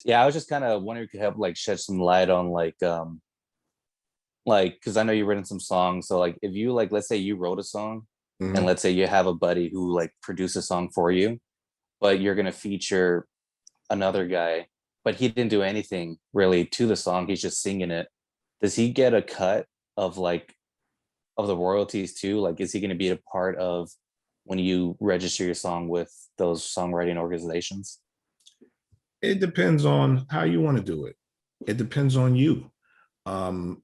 Yeah, I was just kind of wondering if you could help like shed some light on like because I know you've written some songs. So like if you like let's say you wrote a song and Mhm. let's say you have a buddy who like produced a song for you, but you're gonna feature another guy, but he didn't do anything really to the song. He's just singing it. Does he get a cut of like of the royalties too? Like, is he going to be a part of when you register your song with those songwriting organizations? It depends on how you want to do it. It depends on you.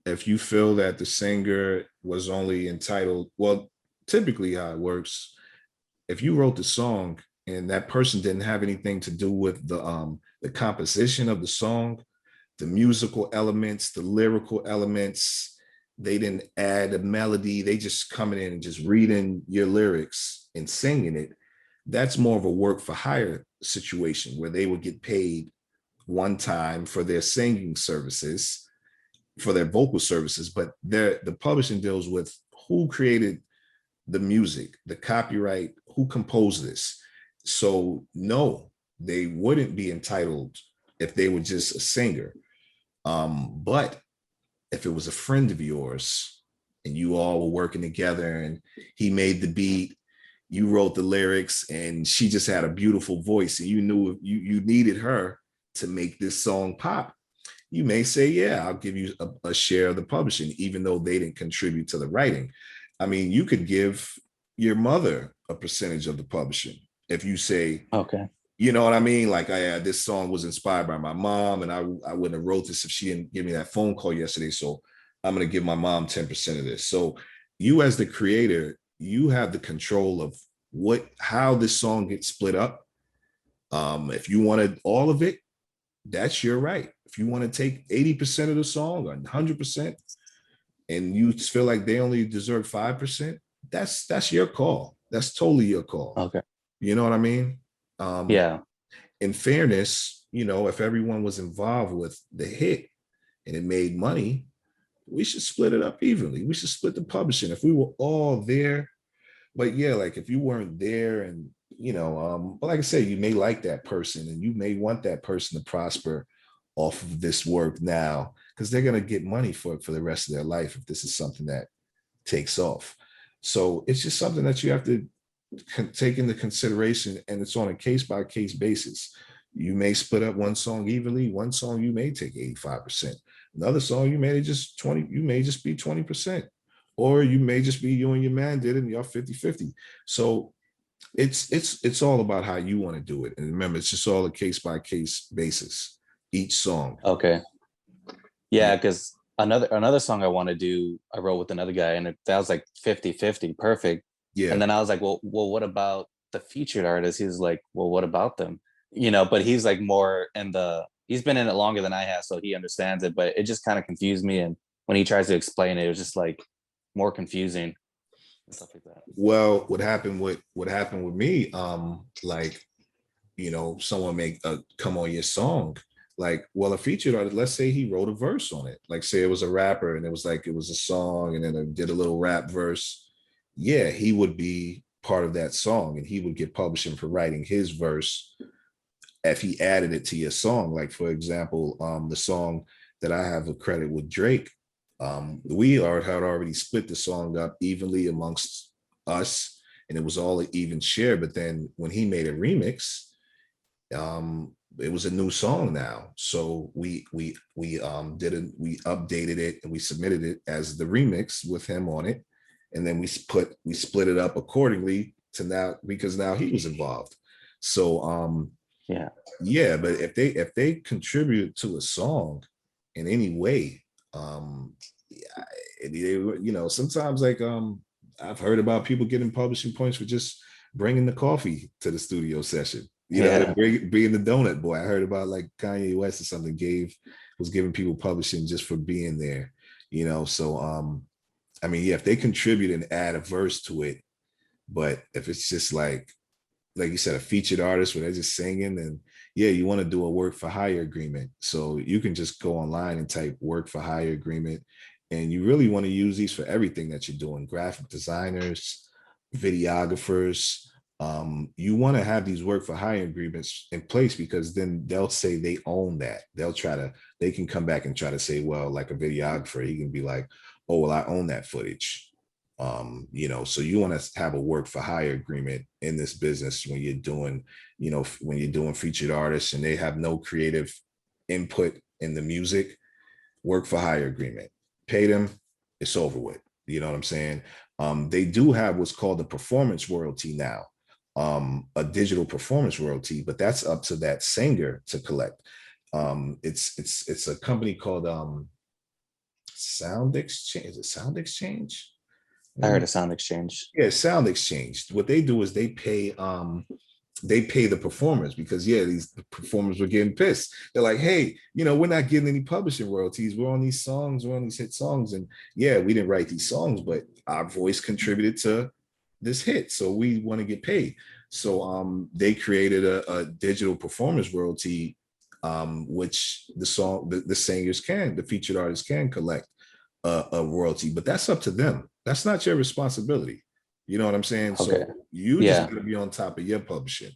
If you feel that the singer was only entitled, well, typically how it works, if you wrote the song and that person didn't have anything to do with the composition of the song, the musical elements, the lyrical elements, they didn't add a melody, they just coming in and just reading your lyrics and singing it. That's more of a work for hire situation where they would get paid one time for their singing services, for their vocal services, but the publishing deals with who created the music, the copyright, who composed this. So no, they wouldn't be entitled if they were just a singer. But if it was a friend of yours and you all were working together and he made the beat, you wrote the lyrics, and she just had a beautiful voice, and you knew you needed her to make this song pop, you may say, yeah, I'll give you a share of the publishing, even though they didn't contribute to the writing. I mean, you could give your mother a percentage of the publishing if you say, Okay. you know what I mean? Like, this song was inspired by my mom, and I wouldn't have wrote this if she didn't give me that phone call yesterday. So I'm going to give my mom 10% of this. So you, as the creator, you have the control of how this song gets split up. If you wanted all of it, that's your right. If you want to take 80% of the song or 100%, and you feel like they only deserve 5%, that's your call. That's totally your call. Okay. You know what I mean? Um, Yeah. in fairness, if everyone was involved with the hit and it made money, we should split it up evenly. We should split the publishing if we were all there. But yeah, like if you weren't there, and but like I said, you may like that person and you may want that person to prosper off of this work now, because they're going to get money for it for the rest of their life if this is something that takes off. So it's just something that you have to take into consideration, and it's on a case by case basis. You may split up one song evenly. One song you may take 85%. Another song you may just 20, you may just be 20%. Or you may just be you and your man did it and y'all 50-50. So it's all about how you want to do it. And remember, it's just all a case by case basis, each song. Okay. Yeah. Yeah, because another song I want to do, I wrote with another guy, and that was like 50-50, perfect. And Yeah. then I was like, well, what about the featured artist? He's like, well, what about them? But he's like more in he's been in it longer than I have, so he understands it. But it just kind of confused me. And when he tries to explain it, it was just like more confusing and stuff like that. Well, what happened with me, like, someone may come on your song, like, well, a featured artist, let's say he wrote a verse on it, like say it was a rapper and it was a song and then it did a little rap verse. Yeah, he would be part of that song and he would get publishing for writing his verse if he added it to your song. Like, for example, the song that I have a credit with Drake, had already split the song up evenly amongst us, and it was all an even share. But then when he made a remix, it was a new song now, so we updated it and we submitted it as the remix with him on it, and then we split it up accordingly to now, because now he was involved. So Yeah. yeah, but if they contribute to a song in any way, yeah, sometimes, like, I've heard about people getting publishing points for just bringing the coffee to the studio session. Yeah. Being the donut boy. I heard about, like, Kanye West or something was giving people publishing just for being there. So I mean, yeah, if they contribute and add a verse to it, but if it's just like you said, a featured artist where they're just singing, and yeah, you want to do a work for hire agreement. So you can just go online and type work for hire agreement. And you really want to use these for everything that you're doing: graphic designers, videographers, You want to have these work for hire agreements in place, because then they'll say they own that. They can come back and try to say, well, like a videographer, he can be like, oh, well, I own that footage. So you want to have a work for hire agreement in this business when you're doing, when you're doing featured artists and they have no creative input in the music. Work for hire agreement, pay them, it's over with. You know what I'm saying? They do have what's called a performance royalty now, a digital performance royalty, but that's up to that singer to collect. It's a company called Sound Exchange. Is it Sound Exchange? I heard a sound exchange. Yeah, Sound Exchange. What they do is they pay the performers, because these performers were getting pissed. They're like, hey, we're not getting any publishing royalties. We're on these songs, we're on these hit songs. And yeah, we didn't write these songs, but our voice contributed to this hit. So we want to get paid. So they created a digital performance royalty, which the singers the featured artists can collect a royalty, but that's up to them. That's not your responsibility. You know what I'm saying? Okay. So you just Yeah. got to be on top of your publishing.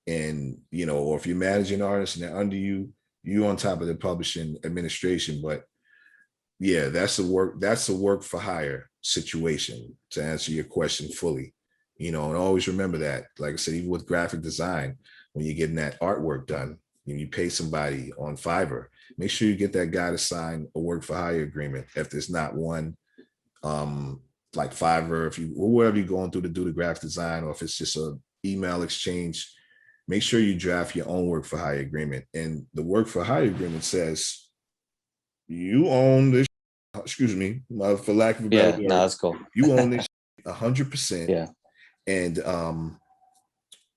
And, or if you're managing artists and they're under you, you on top of the publishing administration. But yeah, that's a work for hire situation, to answer your question fully. And always remember that, like I said, even with graphic design, when you're getting that artwork done, you pay somebody on Fiverr, make sure you get that guy to sign a work for hire agreement. If there's not one, like Fiverr, wherever you're going through to do the graphic design, or if it's just a email exchange, make sure you draft your own work for hire agreement. And the work for hire agreement says you own this, excuse me, for lack of a better word, No, that's cool. you own this 100%. Yeah. And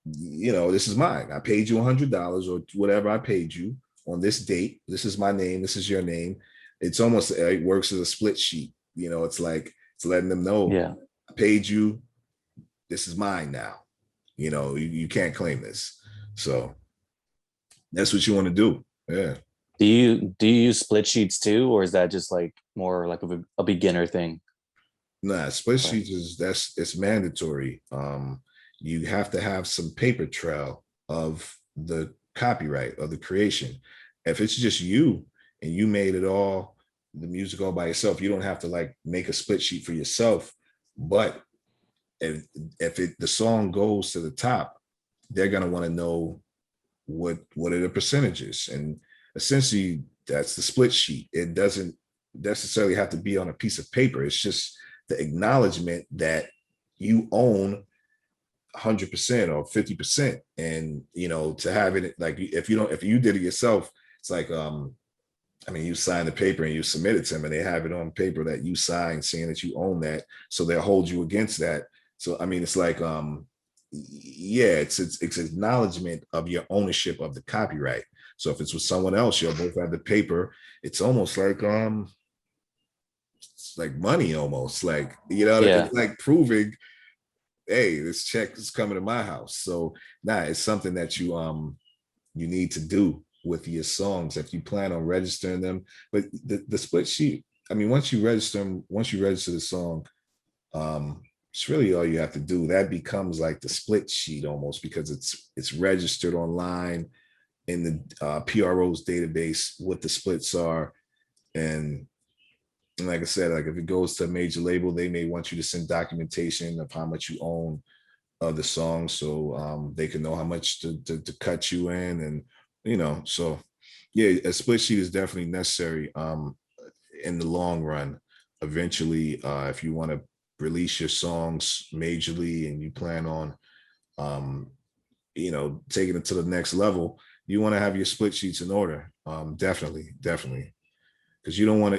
this is mine. I paid you $100 or whatever I paid you on this date. This is my name. This is your name. It's almost, it works as a split sheet. It's like, it's letting them know, Yeah. I paid you. This is mine now. You can't claim this. So that's what you want to do. Yeah. Do you use split sheets too, or is that just like more like a beginner thing? Nah, split sheets it's mandatory. You have to have some paper trail of the copyright of the creation. If it's just you and you made it all, the music all by yourself, you don't have to like make a split sheet for yourself. But if the song goes to the top, they're gonna want to know what are the percentages, and essentially that's the split sheet. It doesn't necessarily have to be on a piece of paper. It's just the acknowledgement that you own 100% or 50%. And to have it, like, if you did it yourself, it's like you sign the paper and you submit it to them, and they have it on paper that you signed saying that you own that, so they'll hold you against that. So it's like it's acknowledgement of your ownership of the copyright. So if it's with someone else, you'll both have the paper. It's almost like it's like money, almost like it's like proving, hey, this check is coming to my house. So it's something that you need to do with your songs if you plan on registering them. But the split sheet, once you register the song, it's really all you have to do. That becomes like the split sheet almost, because it's registered online in the PRO's database what the splits are. And like I said, like if it goes to a major label, they may want you to send documentation of how much you own of the song, so they can know how much to cut you in. And so yeah, a split sheet is definitely necessary in the long run. Eventually, if you want to release your songs majorly and you plan on taking it to the next level, you want to have your split sheets in order. Definitely, because you don't want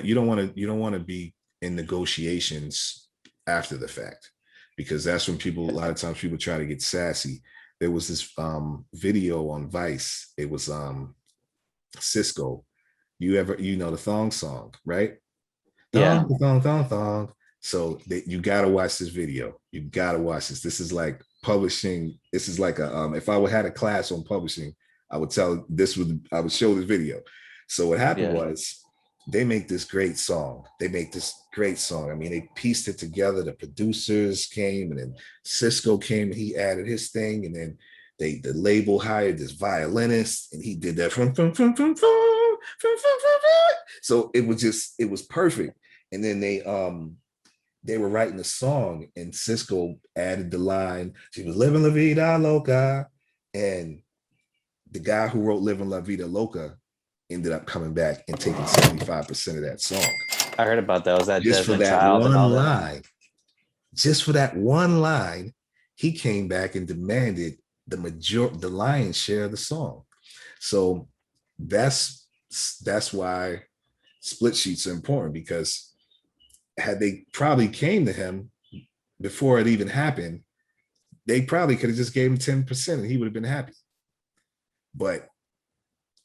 to be in negotiations after the fact, because that's when a lot of times people try to get sassy. There was this video on Vice. It was Cisco. The Thong song, right? Yeah. Thong. So you gotta watch this video. You gotta watch this. This is like publishing. This is like a if I had a class on publishing, I would show this video. So what happened was they make this great song. They make this great song. I mean, they pieced it together. The producers came, and then Cisco came and he added his thing, and then the label hired this violinist, and he did that so it was perfect. And then they were writing the song, and Cisco added the line, she was living La Vida Loca. And the guy who wrote Living La Vida Loca ended up coming back and taking 75% of that song. I heard about that. Was that Just for Desmond that Child and all one that? line. Just for that one line, he came back and demanded the lion's share of the song. So that's why split sheets are important, because had they probably came to him before it even happened, they probably could have just gave him 10% and he would have been happy. But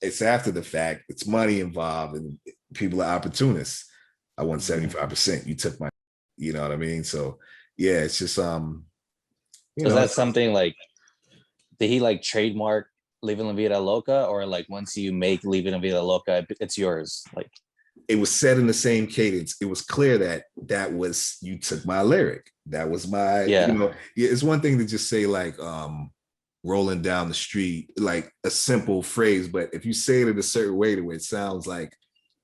it's after the fact, it's money involved, and people are opportunists. I want 75%. You took my, you know what I mean? So yeah, it's just So is that something like, did he like trademark Leaving La Vida Loca, or like once you make Leaving La Vida Loca, it's yours? Like, it was said in the same cadence. It was clear that was, you took my lyric. That was my, yeah, it's one thing to just say like rolling down the street, like a simple phrase, but if you say it in a certain way to where it sounds like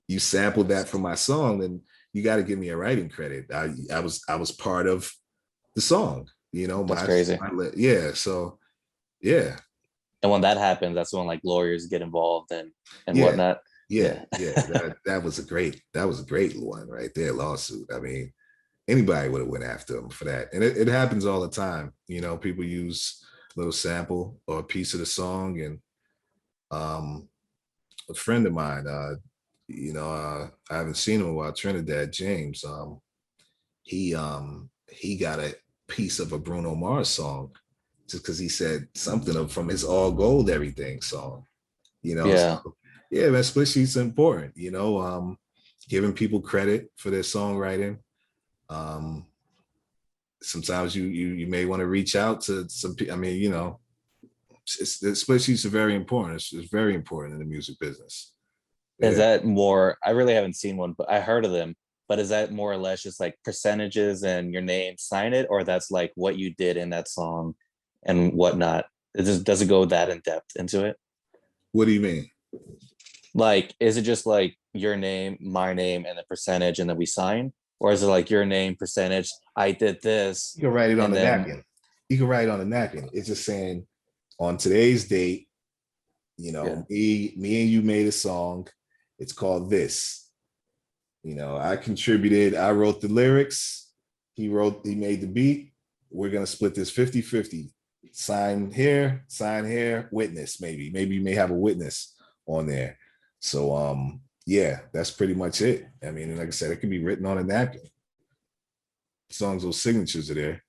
you sampled that from my song, then you got to give me a writing credit. I was part of the song, that's crazy. Yeah, so yeah. And when that happens, that's when like lawyers get involved and Yeah, whatnot. yeah, Yeah. yeah. That was a great one right there, lawsuit. I mean, anybody would have went after him for that. And it happens all the time. People use a little sample or a piece of the song. And a friend of mine, I haven't seen him in a while, Trinidad, James, he got a piece of a Bruno Mars song just because he said something from his All Gold Everything song, Yeah. so yeah, man, split sheets are important, giving people credit for their songwriting. Sometimes you may want to reach out to some people. I mean, split sheets are very important. It's very important in the music business. Is Yeah. that more? I really haven't seen one, but I heard of them. But is that more or less just like percentages and your name, sign it, or that's like what you did in that song and whatnot? Does it go that in depth into it? What do you mean? Like, is it just like your name, my name, and the percentage, and then we sign? Or is it like your name, percentage, I did this, You can write it on and the then napkin. You can write it on the napkin. It's just saying, on today's date, yeah, me and you made a song. It's called this. I contributed. I wrote the lyrics. He made the beat. We're going to split this 50-50. Sign here, witness, maybe. Maybe you may have a witness on there. So yeah, that's pretty much it. I mean, like I said, it can be written on a napkin. As long as those signatures are there.